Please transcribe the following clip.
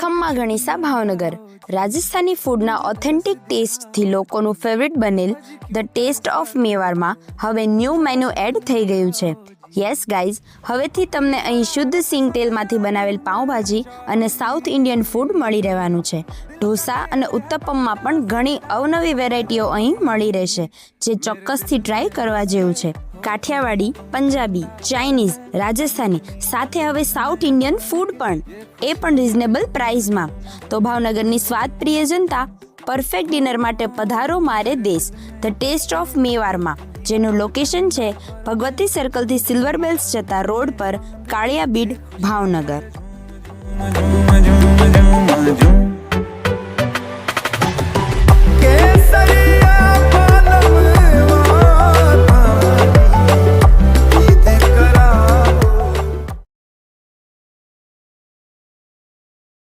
ખમ્મા ગણીસા ભાવનગર રાજસ્થાની ફૂડના ઓથેન્ટિક ટેસ્ટથી લોકોનું ફેવરિટ બનેલ ધ ટેસ્ટ ઓફ મેવાડમાં હવે ન્યૂ મેનુ એડ થઈ ગયું છે. યસ ગાઈઝ, હવેથી તમને અહીં શુદ્ધ સિંગ તેલમાંથી બનાવેલ પાઉંભાજી અને સાઉથ ઇન્ડિયન ફૂડ મળી રહેવાનું છે. ઢોસા અને ઉત્તપમમાં પણ ઘણી અવનવી વેરાયટીઓ અહીં મળી રહેશે, જે ચોક્કસથી ટ્રાય કરવા જેવું છે. કાઠિયાવાડી, પંજાબી, ચાઇનીઝ, રાજસ્થાની સાથે હવે સાઉથ ઇન્ડિયન ફૂડ પણ, એ પણ રિઝનેબલ પ્રાઇસમાં. તો ભાવનગરની સ્વાદપ્રિય જનતા, પરફેક્ટ ડિનર માટે પધારો મારે દેશ ધ ટેસ્ટ ઓફ મેવાડમાં, જેનું લોકેશન છે ભગવતી સર્કલથી સિલ્વર બેલ્સ જતા રોડ પર, કાળિયાબીડ, ભાવનગર.